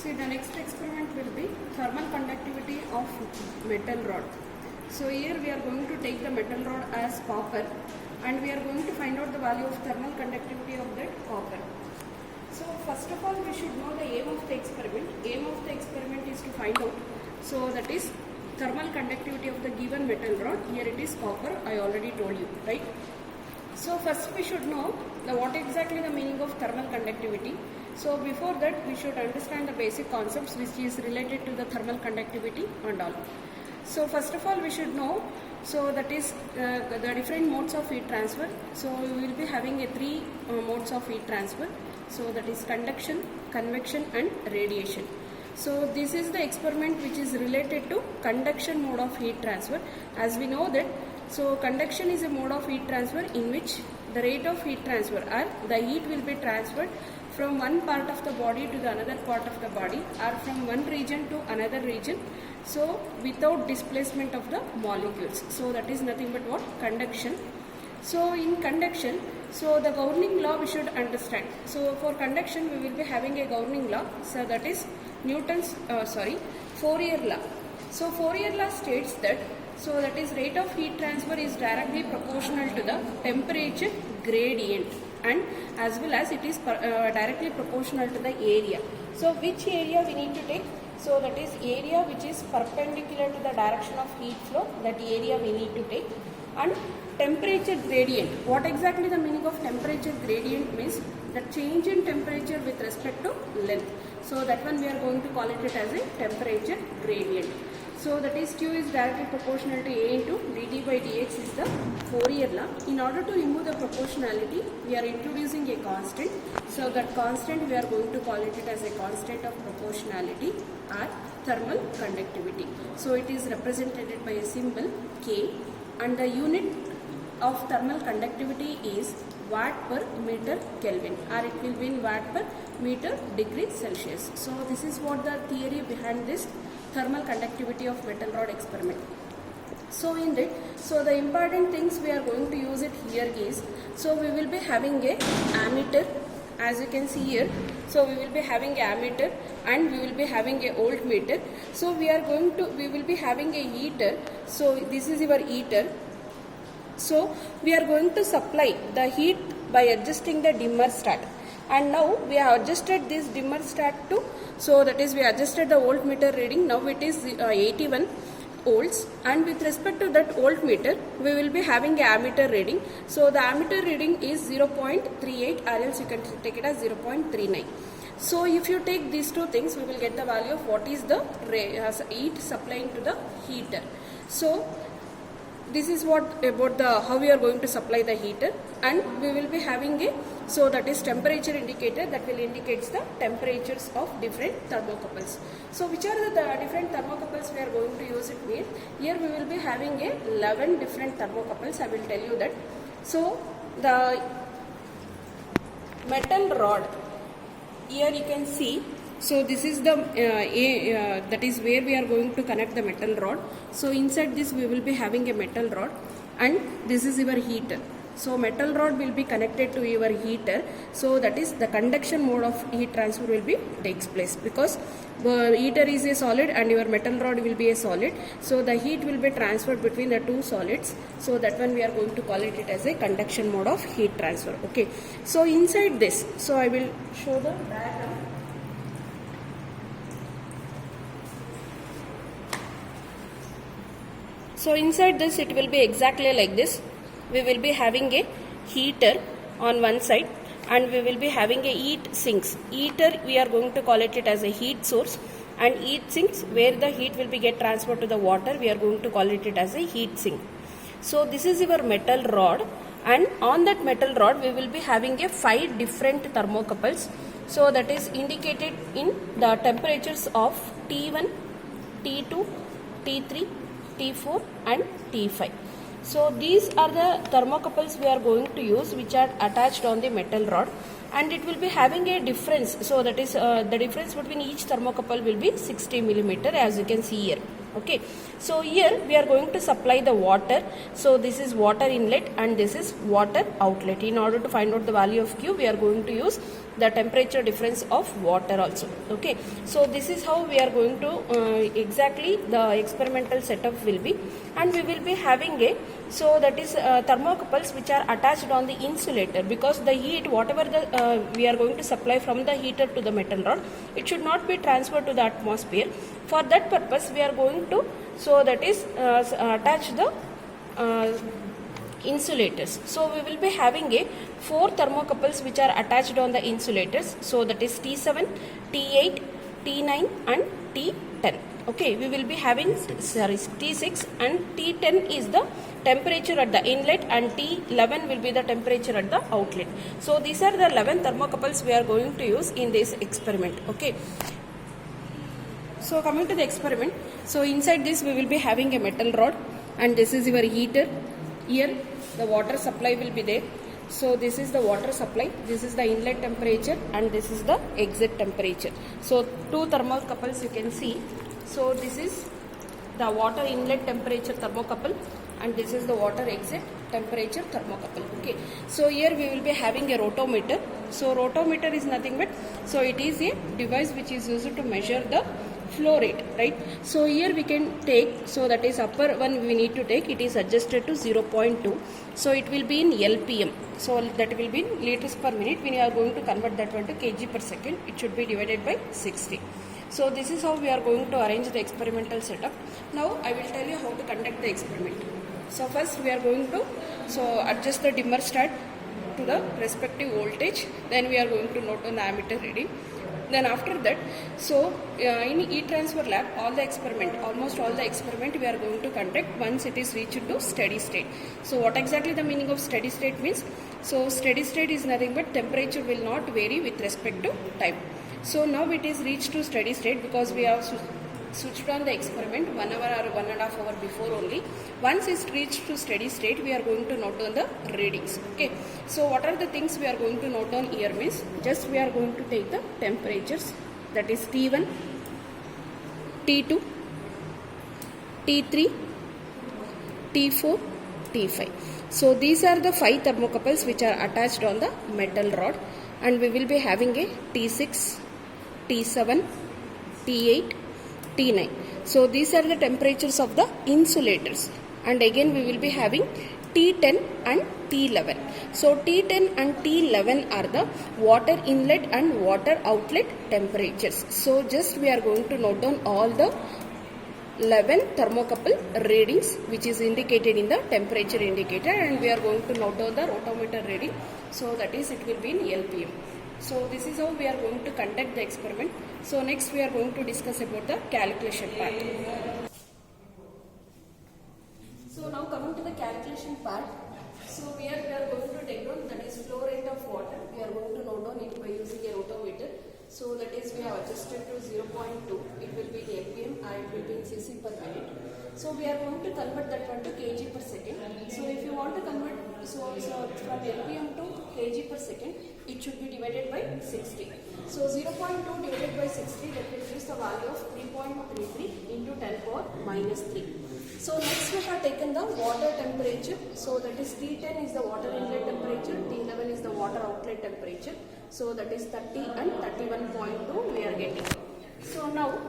See, the next experiment will be thermal conductivity of metal rod. So here we are going to take the metal rod as copper and we are going to find out the value of thermal conductivity of that copper. So first of all we should know the aim of the experiment. Aim of the experiment is to find out, so that is thermal conductivity of the given metal rod. Here it is copper, I already told you, right? So first we should know what exactly the meaning of thermal conductivity. So before that we should understand the basic concepts which is related to the thermal conductivity and all. So first of all we should know, so that is the different modes of heat transfer. So we will be having three modes of heat transfer. So that is conduction, convection and radiation. So this is the experiment which is related to conduction mode of heat transfer. As we know that, so conduction is a mode of heat transfer in which the rate of heat transfer or the heat will be transferred from one part of the body to the another part of the body or from one region to another region, so without displacement of the molecules. So that is nothing but what? Conduction. So in conduction, so the governing law we should understand. So for conduction we will be having a governing law, so that is Newton's Fourier law. So Fourier law states that, so that is rate of heat transfer is directly proportional to the temperature gradient and as well as it is directly proportional to the area. So which area we need to take? So that is area which is perpendicular to the direction of heat flow, that area we need to take. And temperature gradient. What exactly the meaning of temperature gradient means? The change in temperature with respect to length. So that one we are going to call it as a temperature gradient. So that is Q is directly proportional to A into dt by dx is the Fourier law. In order to remove the proportionality, we are introducing a constant. So that constant we are going to call it as a constant of proportionality or thermal conductivity. So it is represented by a symbol K and the unit of thermal conductivity is watt per meter Kelvin, or it will be in watt per meter degree Celsius. So this is what the theory behind this thermal conductivity of metal rod experiment. So in that, so the important things we are going to use it here is, so we will be having a ammeter, as you can see here. So we will be having a ammeter and we will be having a voltmeter. So we will be having a heater. So this is your heater. So we are going to supply the heat by adjusting the dimmer stat. And now we have adjusted this dimmer stat to, so that is we adjusted the voltmeter reading. Now it is 81 volts, and with respect to that voltmeter we will be having a ammeter reading. So the ammeter reading is 0.38 or else you can take it as 0.39. So if you take these two things, we will get the value of what is the heat supplying to the heater. So this is what about the how we are going to supply the heater, and we will be having a, so that is temperature indicator that will indicates the temperatures of different thermocouples. So which are the different thermocouples we are going to use it with? Here we will be having 11 different thermocouples. I will tell you that. So the metal rod, here you can see. So this is the that is where we are going to connect the metal rod. So inside this we will be having a metal rod and this is your heater. So metal rod will be connected to your heater. So that is the conduction mode of heat transfer will be takes place, because the heater is a solid and your metal rod will be a solid. So the heat will be transferred between the two solids. So that one we are going to call it as a conduction mode of heat transfer. Okay. So inside this, so I will show the diagram. So inside this it will be exactly like this. We will be having a heater on one side and we will be having a heat sinks. Heater we are going to call it as a heat source, and heat sinks where the heat will be get transferred to the water, we are going to call it as a heat sink. So this is your metal rod, and on that metal rod we will be having a 5 different thermocouples. So that is indicated in the temperatures of T1, T2, T3, T4 and T5. So these are the thermocouples we are going to use, which are attached on the metal rod, and it will be having a difference. So that is the difference between each thermocouple will be 60 millimeter, as you can see here. Okay. So here we are going to supply the water. So this is water inlet and this is water outlet. In order to find out the value of Q, we are going to use the temperature difference of water also. Okay, so this is how we are going to exactly the experimental setup will be, and we will be having a, so that is thermocouples which are attached on the insulator, because the heat whatever the we are going to supply from the heater to the metal rod, it should not be transferred to the atmosphere. For that purpose we are going to, so that is attach the insulators. So we will be having a 4 thermocouples which are attached on the insulators. So that is T7, T8, T9 and T10. Okay, we will be having T6 and T10 is the temperature at the inlet and T11 will be the temperature at the outlet. So these are the 11 thermocouples we are going to use in this experiment. Okay. So coming to the experiment, so inside this we will be having a metal rod and this is your heater. Here the water supply will be there. So this is the water supply, this is the inlet temperature and this is the exit temperature. So 2 thermocouples you can see. So this is the water inlet temperature thermocouple and this is the water exit temperature thermocouple. Okay, so here we will be having a rotometer. So rotometer is nothing but, so it is a device which is used to measure the flow rate, right? So here we can take, so that is upper one we need to take, it is adjusted to 0.2. So it will be in LPM. So that will be in liters per minute. We are going to convert that one to kg per second. It should be divided by 60. So this is how we are going to arrange the experimental setup. Now I will tell you how to conduct the experiment. So first we are going to, so adjust the dimmer stat to the respective voltage. Then we are going to note on the ammeter reading. Then after that, so in e-transfer lab, almost all the experiment we are going to conduct once it is reached to steady state. So what exactly the meaning of steady state means? So steady state is nothing but temperature will not vary with respect to time. So now it is reached to steady state because we have switched on the experiment 1 hour or 1.5 hours before only. Once it's reached to steady state, we are going to note on the readings. Okay, so what are the things we are going to note on here means, just we are going to take the temperatures, that is T1, T2, T3, T4, T5. So these are the 5 thermocouples which are attached on the metal rod, and we will be having a T6, T7, T8, T9. So these are the temperatures of the insulators, and again we will be having T10 and T11. So T10 and T11 are the water inlet and water outlet temperatures. So just we are going to note down all the 11 thermocouple readings which is indicated in the temperature indicator, and we are going to note down the rotometer reading. So that is, it will be in LPM. So this is how we are going to conduct the experiment. So next we are going to discuss about the calculation part. So now coming to the calculation part. So here we are going to take down, that is flow rate of water. We are going to note down it by using a rotometer. So that is, we have adjusted to 0.2. It will be in LPM and it will be in cc per minute. So we are going to convert that one to kg per second. So if you want to convert, so from LPM to kg per second, it should be divided by 60. So 0.2 divided by 60, that will give the value of 3.33 into 10 power minus 3. So next we have taken the water temperature. So that is T10 is the water inlet temperature, T11 is the water outlet temperature. So that is 30 and 31.2 we are getting. So now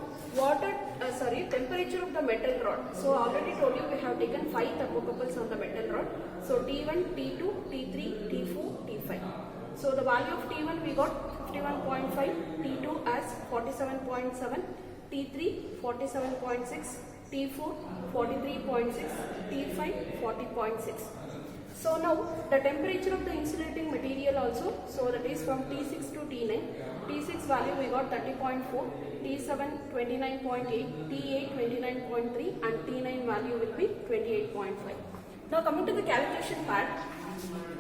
temperature of the metal rod. So already told you we have taken 5 thermocouples on the metal rod. So T1, T2, T3, T4, T5. So the value of T1 we got 51.5, T2 as 47.7, T3 47.6, T4 43.6, T5 40.6. So now the temperature of the insulating material also, so that is from T6 to T9. T6 value we got 30.4, T7 29.8, T8 29.3 and T9 value will be 28.5. Now coming to the calculation part.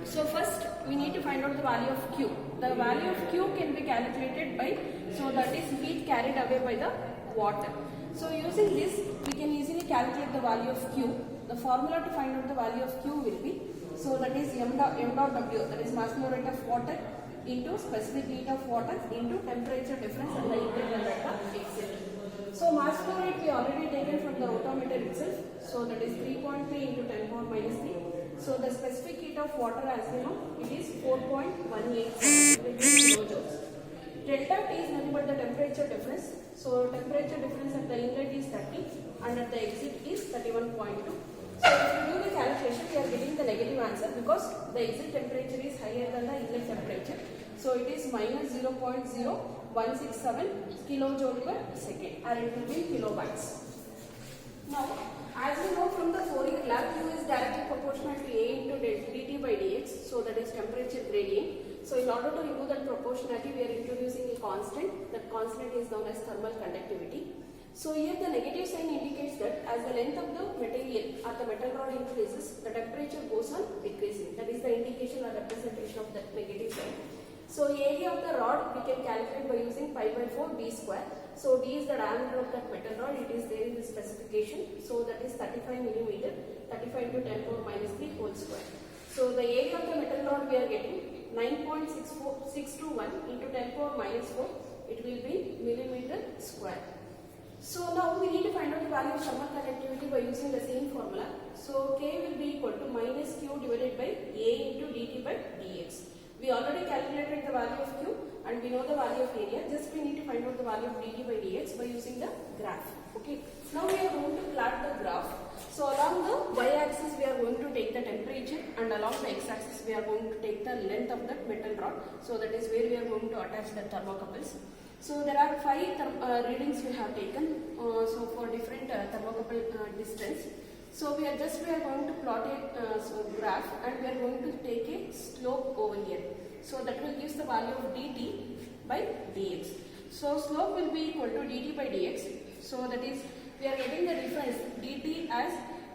So first we need to find out the value of Q. The value of Q can be calculated by, so that is heat carried away by the water. So using this we can easily calculate the value of Q. The formula to find out the value of Q will be, so that is m dot W, that is mass flow rate of water, into specific heat of water into temperature difference and the inlet and the exit. So mass flow rate we already taken from the rotometer itself. So that is 3.3 into 10 power minus 3. So the specific heat of water, as we know, it is 4.187 kilojoules. Delta T is nothing but the temperature difference. So temperature difference at the inlet is 30 and at the exit is 31.2. So if you do the calculation, we are getting the negative answer because the exit temperature is higher than the inlet temperature. So it is minus 0.0167 kilojoule per second, and it will be kilowatts. Now, as we know from the Fourier law, Q is directly proportional to A into dt by dx. So that is temperature gradient. So in order to remove that proportionality, we are introducing a constant. That constant is known as thermal conductivity. So here the negative sign indicates that as the length of the material or the metal rod increases, the temperature goes on decreasing. That is the indication or representation of that negative sign. So area of the rod we can calculate by using pi by 4 d square. So d is the diameter of that metal rod. It is there in the specification. So that is 35 millimeter, 35 into 10 power minus 3 whole square. So the area of the metal rod we are getting 9.621 into 10 power minus 4. It will be millimeter square. So now we need to find out the value of thermal conductivity by using the same formula. So K will be equal to minus Q divided by A into dt by dx. We already calculated the value of Q and we know the value of area. Just we need to find out the value of dt by dx by using the graph. Okay. Now we are going to plot the graph. So along the y-axis we are going to take the temperature and along the x-axis we are going to take the length of the metal rod. So that is where we are going to attach the thermocouples. So there are 5 readings we have taken. So for different thermocouple distance. So we are going to plot a graph and we are going to take a slope over here. So that will give the value of dt by dx. So slope will be equal to dt by dx. So that is we are getting the difference dt as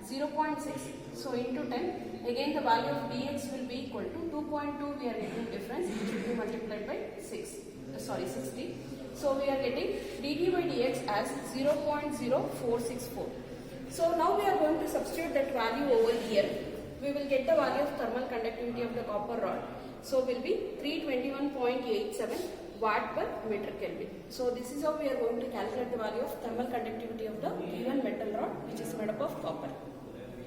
0.6. So into 10. Again the value of dx will be equal to 2.2. We are getting difference which will be multiplied by 60. So we are getting dt by dx as 0.0464. So now we are going to substitute that value over here. We will get the value of thermal conductivity of the copper rod. So will be 321.87 watt per meter Kelvin. So this is how we are going to calculate the value of thermal conductivity of the given metal rod which is made up of copper.